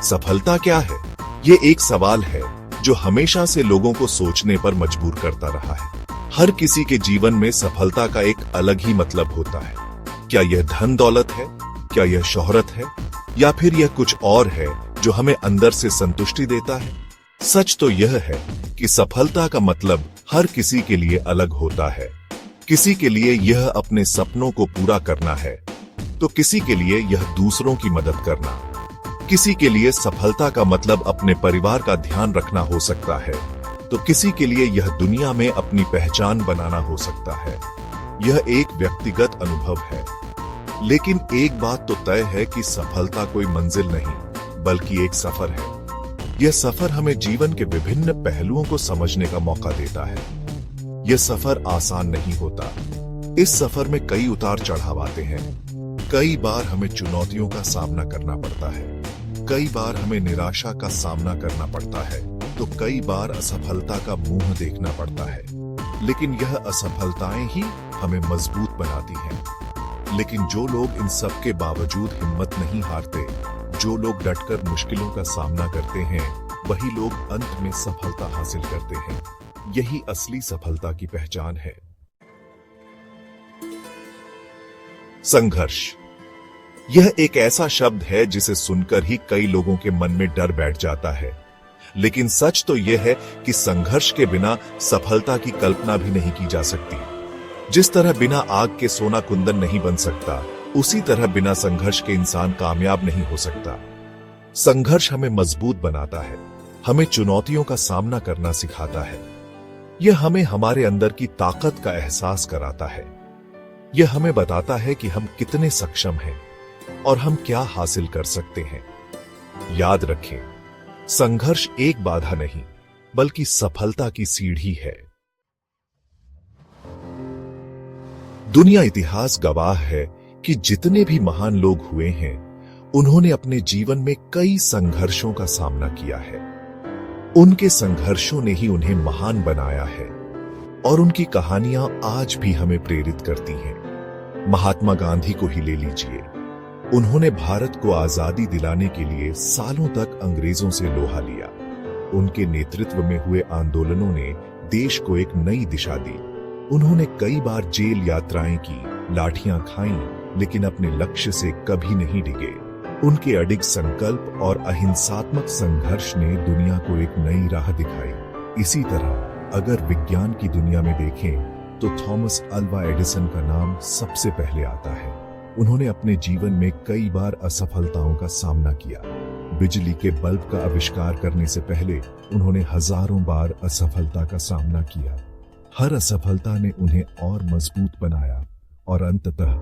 सफलता क्या है? ये एक सवाल है जो हमेशा से लोगों को सोचने पर मजबूर करता रहा है। हर किसी के जीवन में सफलता का एक अलग ही मतलब होता है। क्या यह धन दौलत है? क्या यह शोहरत है? या फिर यह कुछ और है जो हमें अंदर से संतुष्टि देता है? सच तो यह है कि सफलता का मतलब हर किसी के लिए अलग होता है। किसी के लिए यह अपने सपनों को पूरा करना है, तो किसी के लिए यह दूसरों की मदद करना। किसी के लिए सफलता का मतलब अपने परिवार का ध्यान रखना हो सकता है, तो किसी के लिए यह दुनिया में अपनी पहचान बनाना हो सकता है। यह एक व्यक्तिगत अनुभव है, लेकिन एक बात तो तय है कि सफलता कोई मंजिल नहीं, बल्कि एक सफर है। यह सफर हमें जीवन के विभिन्न पहलुओं को समझने का मौका देता है। यह सफर आसान नहीं होता। इस सफर में कई उतार चढ़ाव आते हैं। कई बार हमें चुनौतियों का सामना करना पड़ता है, कई बार हमें निराशा का सामना करना पड़ता है, तो कई बार असफलता का मुंह देखना पड़ता है। लेकिन यह असफलताएं ही हमें मजबूत बनाती हैं। लेकिन जो लोग इन सब के बावजूद हिम्मत नहीं हारते, जो लोग डटकर मुश्किलों का सामना करते हैं, वही लोग अंत में सफलता हासिल करते हैं। यही असली सफलता की पहचान है। संघर्ष, यह एक ऐसा शब्द है जिसे सुनकर ही कई लोगों के मन में डर बैठ जाता है। लेकिन सच तो यह है कि संघर्ष के बिना सफलता की कल्पना भी नहीं की जा सकती। जिस तरह बिना आग के सोना कुंदन नहीं बन सकता, उसी तरह बिना संघर्ष के इंसान कामयाब नहीं हो सकता। संघर्ष हमें मजबूत बनाता है, हमें चुनौतियों का सामना करना सिखाता है। यह हमें हमारे अंदर की ताकत का एहसास कराता है। यह हमें बताता है कि हम कितने सक्षम हैं और हम क्या हासिल कर सकते हैं। याद रखें, संघर्ष एक बाधा नहीं, बल्कि सफलता की सीढ़ी है। दुनिया इतिहास गवाह है कि जितने भी महान लोग हुए हैं, उन्होंने अपने जीवन में कई संघर्षों का सामना किया है। उनके संघर्षों ने ही उन्हें महान बनाया है और उनकी कहानियां आज भी हमें प्रेरित करती हैं। महात्मा गांधी को ही ले लीजिए। उन्होंने भारत को आजादी दिलाने के लिए सालों तक अंग्रेजों से लोहा लिया। उनके नेतृत्व में हुए आंदोलनों ने देश को एक नई दिशा दी। उन्होंने कई बार जेल यात्राएं की, लाठियां खाईं, लेकिन अपने लक्ष्य से कभी नहीं डिगे। उनके अडिग संकल्प और अहिंसात्मक संघर्ष ने दुनिया को एक नई राह दिखाई। इसी तरह अगर विज्ञान की दुनिया में देखें तो थॉमस अल्वा एडिसन का नाम सबसे पहले आता है। उन्होंने अपने जीवन में कई बार असफलताओं का सामना किया। बिजली के बल्ब का आविष्कार करने से पहले उन्होंने हजारों बार असफलता का सामना किया। हर असफलता ने उन्हें और मजबूत बनाया और अंततः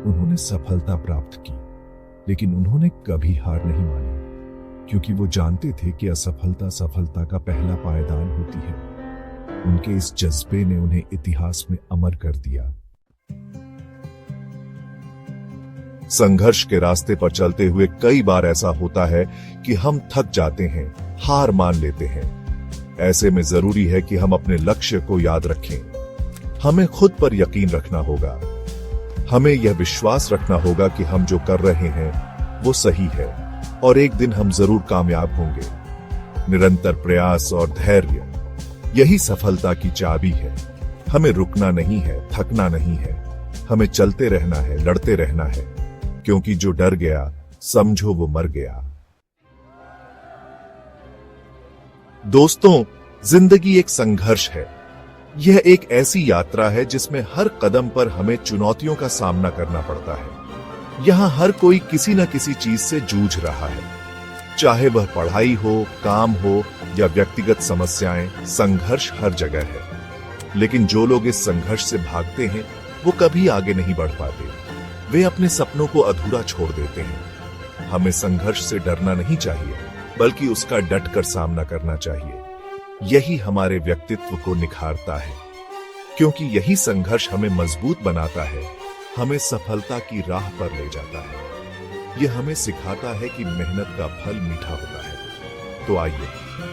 उन्होंने सफलता प्राप्त की। लेकिन उन्होंने कभी हार नहीं मानी, क्योंकि वो जानते थे कि असफलता सफलता का पहला पायदान होती है। उनके इस जज्बे ने उन्हें इतिहास में अमर कर दिया। संघर्ष के रास्ते पर चलते हुए कई बार ऐसा होता है कि हम थक जाते हैं, हार मान लेते हैं। ऐसे में जरूरी है कि हम अपने लक्ष्य को याद रखें। हमें खुद पर यकीन रखना होगा। हमें यह विश्वास रखना होगा कि हम जो कर रहे हैं वो सही है और एक दिन हम जरूर कामयाब होंगे। निरंतर प्रयास और धैर्य, यही सफलता की चाबी है। हमें रुकना नहीं है, थकना नहीं है। हमें चलते रहना है, लड़ते रहना है, क्योंकि जो डर गया समझो वो मर गया। दोस्तों, जिंदगी एक संघर्ष है। यह एक ऐसी यात्रा है जिसमें हर कदम पर हमें चुनौतियों का सामना करना पड़ता है। यहां हर कोई किसी न किसी चीज से जूझ रहा है, चाहे वह पढ़ाई हो, काम हो या व्यक्तिगत समस्याएं। संघर्ष हर जगह है। लेकिन जो लोग इस संघर्ष से भागते हैं वो कभी आगे नहीं बढ़ पाते। वे अपने सपनों को अधूरा छोड़ देते हैं। हमें संघर्ष से डरना नहीं चाहिए, बल्कि उसका डटकर सामना करना चाहिए। यही हमारे व्यक्तित्व को निखारता है, क्योंकि यही संघर्ष हमें मजबूत बनाता है, हमें सफलता की राह पर ले जाता है। यह हमें सिखाता है कि मेहनत का फल मीठा होता है। तो आइए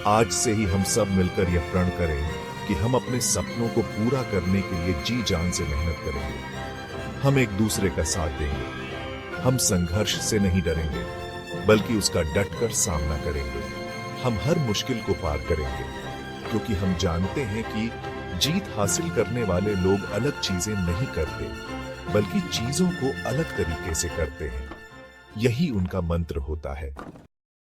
आज से ही हम सब मिलकर यह प्रण करें कि हम अपने सपनों को पूरा करने के लिए जी जान से मेहनत करेंगे। हम एक दूसरे का साथ देंगे। हम संघर्ष से नहीं डरेंगे, बल्कि उसका डटकर सामना करेंगे। हम हर मुश्किल को पार करेंगे, क्योंकि हम जानते हैं कि जीत हासिल करने वाले लोग अलग चीजें नहीं करते, बल्कि चीजों को अलग तरीके से करते हैं। यही उनका मंत्र होता है।